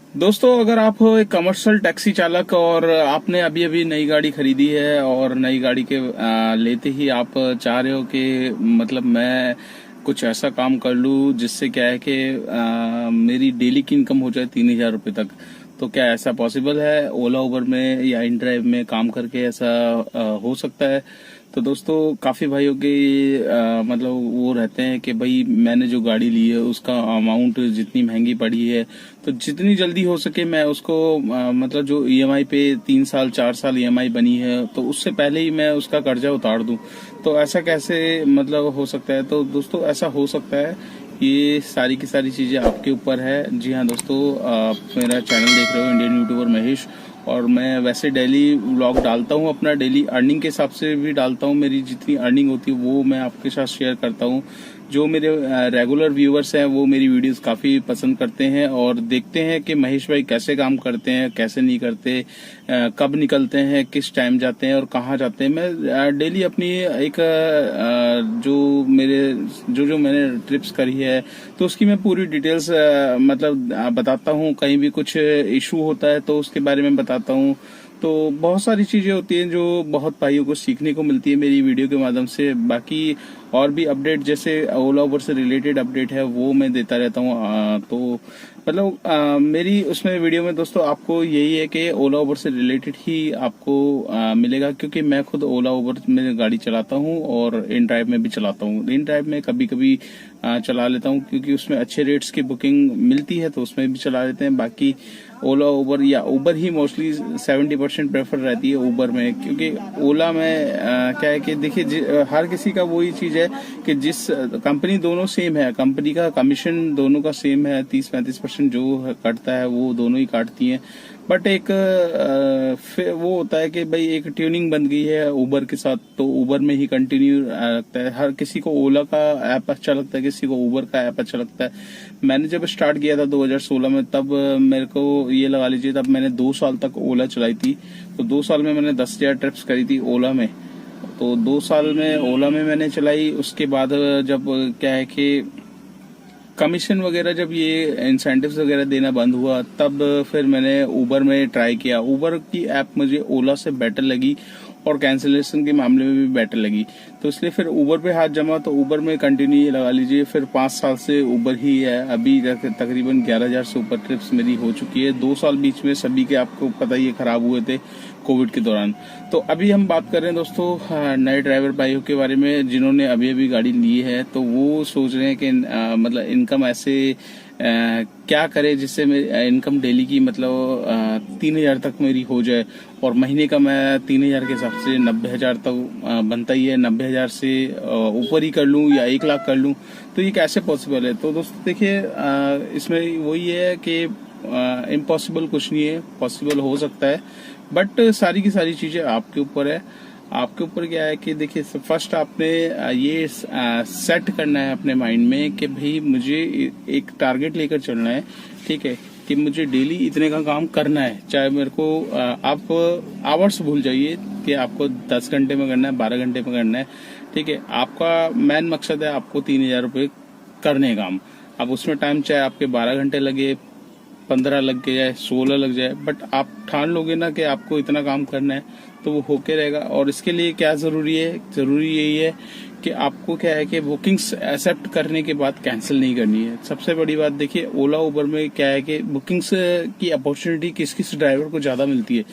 दोस्तों, अगर आप हो एक कमर्शियल टैक्सी चालक और आपने अभी अभी नई गाड़ी खरीदी है और नई गाड़ी के लेते ही आप चाह रहे हो कि मतलब मैं कुछ ऐसा काम कर लूं जिससे क्या है कि मेरी डेली की इनकम हो जाए 3,000 रुपये तक। तो क्या ऐसा पॉसिबल है ओला उबर में या इन ड्राइव में काम करके ऐसा हो सकता है? तो दोस्तों, काफी भाइयों के मतलब वो रहते हैं कि भाई मैंने जो गाड़ी ली है उसका अमाउंट जितनी महंगी पड़ी है तो जितनी जल्दी हो सके मैं उसको मतलब जो ईएमआई पे 3 साल 4 साल ईएमआई बनी है तो उससे पहले ही मैं उसका कर्जा उतार दूं। तो ऐसा कैसे मतलब हो सकता है? तो दोस्तों, ऐसा हो सकता है। ये सारी की सारी चीजें आपके ऊपर है। जी हाँ दोस्तों, आप मेरा चैनल देख रहे हो इंडियन यूट्यूबर महेश। और मैं वैसे डेली व्लॉग डालता हूँ, अपना डेली अर्निंग के हिसाब से भी डालता हूँ। मेरी जितनी अर्निंग होती है वो मैं आपके साथ शेयर करता हूँ। जो मेरे रेगुलर व्यूअर्स हैं वो मेरी वीडियोस काफी पसंद करते हैं और देखते हैं कि महेश भाई कैसे काम करते हैं, कैसे नहीं करते, कब निकलते हैं, किस टाइम जाते हैं और कहाँ जाते हैं। मैं डेली अपनी एक जो मेरे जो जो मैंने ट्रिप्स करी है तो उसकी मैं पूरी डिटेल्स मतलब बताता हूँ। कहीं भी कुछ इशू होता है तो उसके बारे में बताता हूँ। तो बहुत सारी चीजें होती हैं जो बहुत भाइयों को सीखने को मिलती है मेरी वीडियो के माध्यम से। बाकी और भी अपडेट जैसे ओला उबर से रिलेटेड अपडेट है वो मैं देता रहता हूँ। तो मतलब मेरी उसमें वीडियो में दोस्तों आपको यही है कि ओला उबर से रिलेटेड ही आपको मिलेगा, क्योंकि मैं खुद ओला उबर में गाड़ी चलाता हूँ और इन ड्राइव में भी चलाता हूँ। इन ड्राइव में कभी कभी चला लेता हूँ क्योंकि उसमें अच्छे रेट्स की बुकिंग मिलती है तो उसमें भी चला लेते हैं। बाकी ओला उबर या उबर ही मोस्टली 70% प्रेफर रहती है उबर में, क्योंकि ओला में क्या है कि देखिए हर किसी का वही चीज है कि जिस कंपनी दोनों सेम है, कंपनी का कमीशन दोनों का सेम है, 30-35% जो कटता है वो दोनों ही काटती हैं। बट एक फिर वो होता है कि भाई एक ट्यूनिंग बन गई है उबर के साथ तो उबर में ही कंटिन्यू लगता है। हर किसी को ओला का ऐप अच्छा लगता है, किसी को उबर का ऐप अच्छा लगता है। मैंने जब स्टार्ट किया था 2016 में तब मेरे को ये लगा लीजिए तब मैंने 2 साल तक ओला चलाई थी। तो 2 साल में मैंने 10,000 ट्रिप्स करी थी ओला में। तो 2 साल में ओला में मैंने चलाई। उसके बाद जब क्या है कि कमीशन वगैरह जब ये इंसेंटिव्स वगैरह देना बंद हुआ तब फिर मैंने उबर में ट्राई किया। उबर की ऐप मुझे ओला से बेटर लगी और कैंसिलेशन के मामले में भी बेटर लगी, तो इसलिए फिर उबर पे हाथ जमा। तो उबर में कंटिन्यू ये लगा लीजिए फिर 5 साल से उबर ही है। अभी तकरीबन 11,000 से ऊपर ट्रिप्स मेरी हो चुकी है। 2 साल बीच में सभी के आपको पता ही है खराब हुए थे कोविड के दौरान। तो अभी हम बात कर रहे हैं दोस्तों नए ड्राइवर भाइयों के बारे में जिन्होंने अभी अभी गाड़ी ली है। तो वो सोच रहे हैं कि मतलब इनकम ऐसे क्या करे जिससे मेरी इनकम डेली की मतलब 3,000 तक मेरी हो जाए और महीने का मैं 3,000 के हिसाब से 90,000 तक बनता ही है। 90,000 से ऊपर ही कर लूं या 1 लाख कर लूं तो ये कैसे पॉसिबल है? तो दोस्तों देखिए इसमें वही है कि इम्पॉसिबल कुछ नहीं है, पॉसिबल हो सकता है। बट सारी की सारी चीजें आपके ऊपर है। आपके ऊपर क्या है कि देखिए फर्स्ट आपने ये सेट करना है अपने माइंड में कि भाई मुझे एक टारगेट लेकर चलना है, ठीक है, कि मुझे डेली इतने का काम करना है। चाहे मेरे को आप आवर्स भूल जाइए कि आपको 10 घंटे में करना है, 12 घंटे में करना है, ठीक है। आपका मेन मकसद है आपको 3,000 रुपये करने काम। अब उसमें टाइम चाहे आपके 12 घंटे लगे, 15 लग के जाए, 16 लग जाए, बट आप ठान लोगे ना कि आपको इतना काम करना है तो वो होके रहेगा। और इसके लिए क्या जरूरी है? जरूरी यही है कि आपको क्या है कि बुकिंग्स एक्सेप्ट करने के बाद कैंसिल नहीं करनी है। सबसे बड़ी बात देखिए ओला उबर में क्या है कि बुकिंग्स की अपॉर्चुनिटी किस किस ड्राइवर को ज्यादा मिलती है।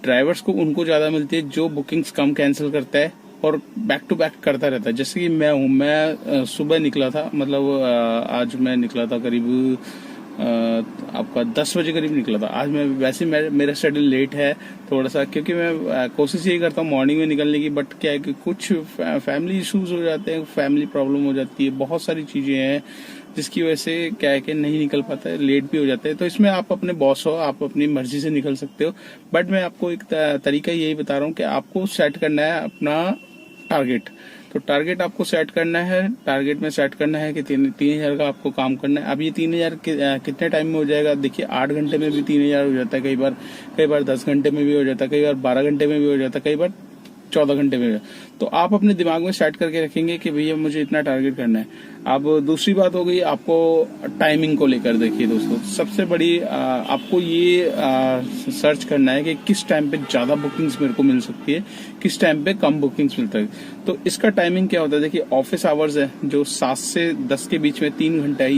ड्राइवर्स को उनको ज्यादा मिलती है जो बुकिंग्स कम कैंसिल करता है और बैक टू बैक करता रहता है। जैसे कि मैं हूँ, मैं सुबह निकला था, मतलब आज मैं निकला था करीब आपका 10 बजे करीब निकला था। आज मैं वैसे मेरा शेड्यूल लेट है थोड़ा सा, क्योंकि मैं कोशिश यही करता हूँ मॉर्निंग में निकलने की। बट क्या है कि कुछ फैमिली इश्यूज हो जाते हैं, फैमिली प्रॉब्लम हो जाती है, बहुत सारी चीजें हैं जिसकी वजह से क्या है कि नहीं निकल पाता है, लेट भी हो जाते हैं। तो इसमें आप अपने बॉस हो, आप अपनी मर्जी से निकल सकते हो। बट मैं आपको एक तरीका यही बता रहा हूँ कि आपको सेट करना है अपना टारगेट। तो टारगेट आपको सेट करना है, टारगेट में सेट करना है कि 3,000 का आपको काम करना है। अब ये 3,000 कितने टाइम में हो जाएगा? देखिए 8 घंटे में भी 3,000 हो जाता है, कई बार 10 घंटे में भी हो जाता है, कई बार 12 घंटे में भी हो जाता है, कई बार 14 घंटे में। तो आप अपने दिमाग में सेट करके रखेंगे कि भैया मुझे इतना टारगेट करना है। अब दूसरी बात हो गई आपको टाइमिंग को लेकर। देखिए दोस्तों, सबसे बड़ी आपको ये सर्च करना है कि किस टाइम पे ज्यादा बुकिंग्स मेरे को मिल सकती है, किस टाइम पे कम बुकिंग्स मिलता है। तो इसका टाइमिंग क्या होता है, देखिए ऑफिस आवर्स है जो 7 से 10 के बीच में 3 घंटा है,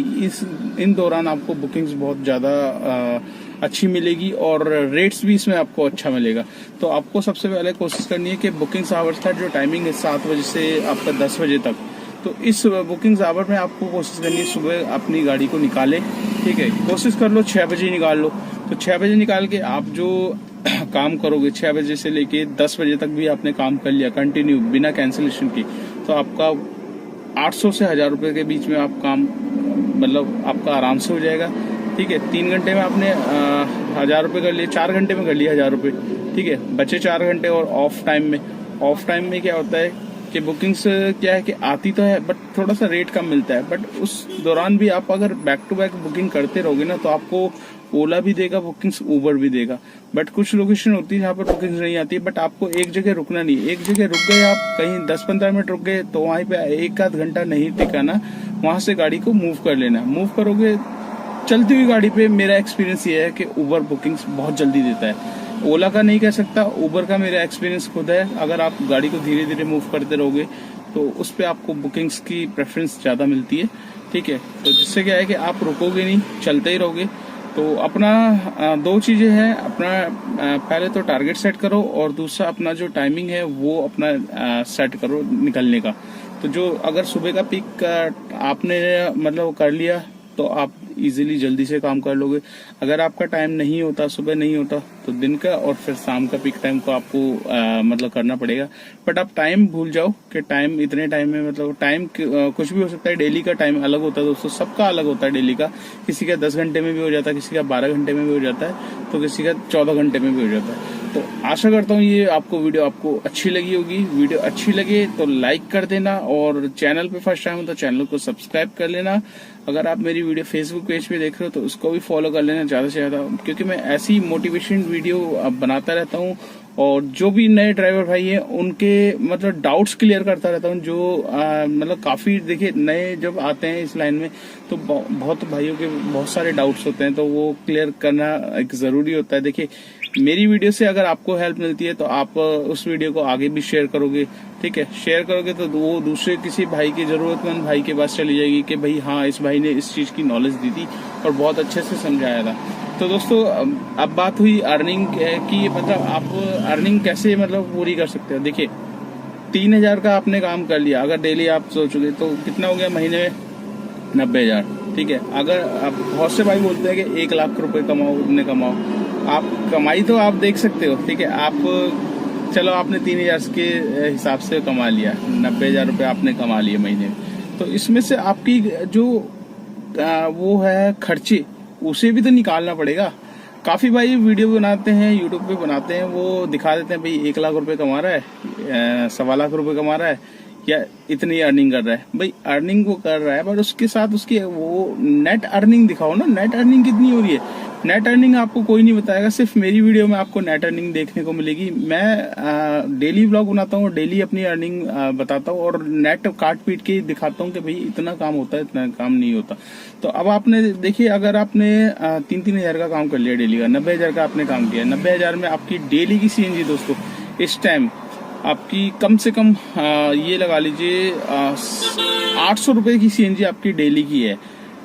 इन दौरान आपको बुकिंग्स बहुत ज्यादा अच्छी मिलेगी और रेट्स भी इसमें आपको अच्छा मिलेगा। तो आपको सबसे पहले कोशिश करनी है कि बुकिंग्स आवर्स का जो टाइमिंग है 7 बजे से आपका 10 बजे तक, तो इस बुकिंग्स आवर में आपको कोशिश करनी है सुबह अपनी गाड़ी को निकाले। ठीक है, कोशिश कर लो 6 बजे निकाल लो। तो 6 बजे निकाल के आप जो काम करोगे 6 बजे से लेके 10 बजे तक भी आपने काम कर लिया कंटिन्यू बिना कैंसिलेशन की, तो आपका 800 से 1000 रुपए के बीच में आप काम मतलब आपका आराम से हो जाएगा। ठीक है, 3 घंटे में आपने 1000 रुपए कर लिए, 4 घंटे में कर लिए 1000 रुपए। ठीक है, बचे 4 घंटे। और ऑफ टाइम में क्या होता है कि बुकिंग्स क्या है कि आती तो है बट थोड़ा सा रेट कम मिलता है। बट उस दौरान भी आप अगर बैक टू बैक बुकिंग करते रहोगे ना, तो आपको ओला भी देगा बुकिंग्स, उबर भी देगा। बट कुछ लोकेशन होती है जहाँ पर बुकिंग्स नहीं आती, बट आपको एक जगह रुकना नहीं। एक जगह रुक गए आप, कहीं 10-15 मिनट रुक गए, तो वहीं पे 1 आध घंटा नहीं टिकाना, वहां से गाड़ी को मूव कर लेना। मूव करोगे चलती हुई गाड़ी पे, मेरा एक्सपीरियंस ये है कि उबर बुकिंग्स बहुत जल्दी देता है। ओला का नहीं कह सकता, उबर का मेरा एक्सपीरियंस खुद है। अगर आप गाड़ी को धीरे धीरे मूव करते रहोगे तो उस पर आपको बुकिंग्स की प्रेफरेंस ज्यादा मिलती है। ठीक है, तो जिससे क्या है कि आप रुकोगे नहीं, चलते ही रहोगे। तो अपना 2 चीजें हैं, अपना पहले तो टारगेट सेट करो और दूसरा अपना जो टाइमिंग है वो अपना सेट करो निकलने का। तो जो अगर सुबह का पीक आपने मतलब कर लिया तो आप इजीली जल्दी से काम कर लोगे। अगर आपका टाइम नहीं होता, सुबह नहीं होता, तो दिन का और फिर शाम का पीक टाइम को आपको मतलब करना पड़ेगा। बट आप टाइम भूल जाओ कि टाइम इतने टाइम में, मतलब टाइम कुछ भी हो सकता है। डेली का टाइम अलग होता है दोस्तों, सबका अलग होता है डेली का। किसी का 10 घंटे में भी हो जाता है, किसी का 12 घंटे में भी हो जाता है, तो किसी का 14 घंटे में भी हो जाता है। तो आशा करता हूँ ये आपको वीडियो आपको अच्छी लगी होगी। वीडियो अच्छी लगे तो लाइक कर देना और चैनल पे फर्स्ट टाइम हो तो चैनल को सब्सक्राइब कर लेना। अगर आप मेरी वीडियो फेसबुक पेज पे देख रहे हो तो उसको भी फॉलो कर लेना ज्यादा से ज्यादा, क्योंकि मैं ऐसी मोटिवेशन वीडियो बनाता रहता हूँ और जो भी नए ड्राइवर भाई हैं उनके मतलब डाउट्स क्लियर करता रहता हूँ। जो मतलब काफी देखिए नए जब आते हैं इस लाइन में तो बहुत भाइयों के बहुत सारे डाउट्स होते हैं, तो वो क्लियर करना एक जरूरी होता है। देखिए मेरी वीडियो से अगर आपको हेल्प मिलती है तो आप उस वीडियो को आगे भी शेयर करोगे। ठीक है, शेयर करोगे तो वो दूसरे किसी भाई की जरूरतमंद भाई के पास चली जाएगी कि भाई हाँ इस भाई ने इस चीज की नॉलेज दी थी और बहुत अच्छे से समझाया था। तो दोस्तों अब बात हुई अर्निंग की, मतलब आप अर्निंग कैसे मतलब पूरी कर सकते हो। देखिए 3000 का आपने काम कर लिया, अगर डेली आप सोचोगे तो कितना हो गया महीने में 90,000। ठीक है, अगर आप बहुत से भाई बोलते हैं कि 1 लाख रुपए कमाओ, इतने कमाओ, आप कमाई तो आप देख सकते हो। ठीक है, आप चलो आपने 3000 के हिसाब से कमा लिया, 90,000 रुपए आपने कमा लिए महीने में, तो इसमें से आपकी जो वो है खर्चे उसे भी तो निकालना पड़ेगा। काफी भाई वीडियो बनाते हैं यूट्यूब पे बनाते हैं, वो दिखा देते हैं भाई 1 लाख रुपए कमा रहा है, 1.25 लाख रुपए कमा रहा है या इतनी अर्निंग कर रहा है। भाई अर्निंग वो कर रहा है पर उसके साथ उसकी वो नेट अर्निंग दिखाओ ना, नेट अर्निंग कितनी हो रही है। नेट अर्निंग आपको कोई नहीं बताएगा, सिर्फ मेरी वीडियो में आपको नेट अर्निंग देखने को मिलेगी। मैं डेली व्लॉग बनाता हूँ, डेली अपनी अर्निंग बताता हूँ और नेट काट पीट के दिखाता हूँ कि भाई इतना काम होता है, इतना काम नहीं होता। तो अब आपने देखिए अगर आपने 3-3 हजार का काम कर लिया डेली का, 90,000 का आपने काम किया, 90,000 में आपकी डेली की सीएनजी दोस्तों इस टाइम आपकी कम से कम ये लगा लीजिए 800 रुपए की सीएनजी आपकी डेली की है।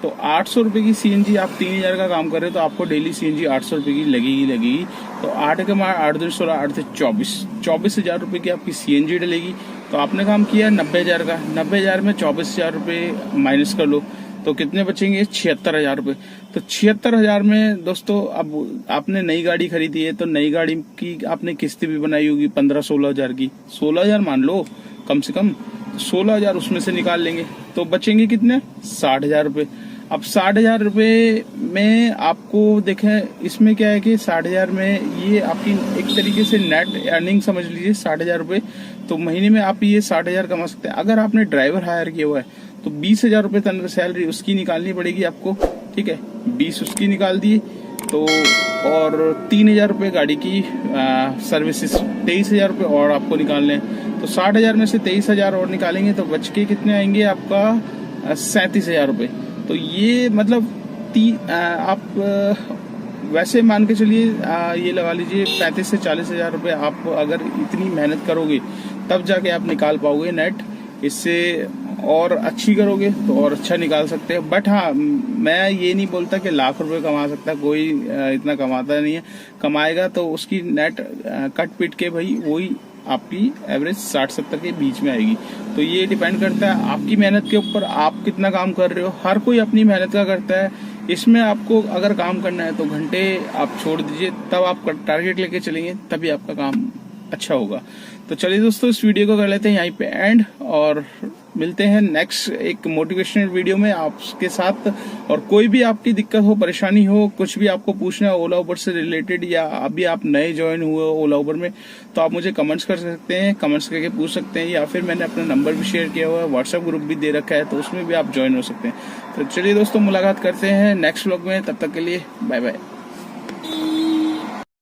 तो 800 रुपए की सीएनजी आप 3000 का काम कर रहे हो तो आपको डेली सीएनजी 800 रुपए की लगेगी। तो 8 के मार 8 2 16 8 से 24,000 रुपए की आपकी सीएनजी डलेगी। तो आपने काम किया 90,000 का, 90,000 में 24,000 रुपए माइनस कर लो तो कितने बचेंगे 76,000 रुपए। तो 76,000 में दोस्तों अब आपने नई गाड़ी खरीदी है तो नई गाड़ी की आपने किस्तें भी बनाई होगी 15-16 हजार की, 16,000 मान लो कम से कम, 16,000 उसमें से निकाल लेंगे तो बचेंगे कितने 60,000 रुपए। अब 60,000 रुपए में आपको देखें इसमें क्या है कि 60,000 में ये आपकी एक तरीके से नेट अर्निंग समझ लीजिए 60,000 रुपए। तो महीने में आप ये 60,000 कमा सकते हैं। अगर आपने ड्राइवर हायर किया हुआ है तो 20,000 रुपए सैलरी उसकी निकालनी पड़ेगी आपको। ठीक है, 20 उसकी निकाल दी तो और 3,000 रुपये गाड़ी की सर्विसेज, 23,000 रुपये और आपको निकालने हैं। तो 60,000 में से 23,000 और निकालेंगे तो बच के कितने आएंगे आपका 37,000 रुपये। तो ये मतलब आप वैसे मान के चलिए ये लगा लीजिए 35 से 40,000 रुपये आप अगर इतनी मेहनत करोगे तब जाके आप निकाल पाओगे नेट। इससे और अच्छी करोगे तो और अच्छा निकाल सकते हैं। बट हाँ, मैं ये नहीं बोलता कि लाख रुपए कमा सकता है, कोई इतना कमाता नहीं है। कमाएगा तो उसकी नेट कट पिट के भाई वही आपकी एवरेज 60-70 के बीच में आएगी। तो ये डिपेंड करता है आपकी मेहनत के ऊपर, आप कितना काम कर रहे हो। हर कोई अपनी मेहनत का करता है। इसमें आपको अगर काम करना है तो घंटे आप छोड़ दीजिए, तब आप टारगेट लेके चलेंगे तभी आपका काम अच्छा होगा। तो चलिए दोस्तों, इस वीडियो को कर लेते हैं यहीं पे एंड, और मिलते हैं नेक्स्ट एक मोटिवेशनल वीडियो में आपके साथ। और कोई भी आपकी दिक्कत हो, परेशानी हो, कुछ भी आपको पूछना है ओला उबर से रिलेटेड, या अभी आप नए ज्वाइन हुए हो ओला उबर में, तो आप मुझे कमेंट्स कर सकते हैं, कमेंट्स करके पूछ सकते हैं, या फिर मैंने अपना नंबर भी शेयर किया हुआ है, व्हाट्सएप ग्रुप भी दे रखा है, तो उसमें भी आप ज्वाइन हो सकते हैं। तो चलिए दोस्तों, मुलाकात करते हैं नेक्स्ट व्लॉग में। तब तक के लिए बाय बाय।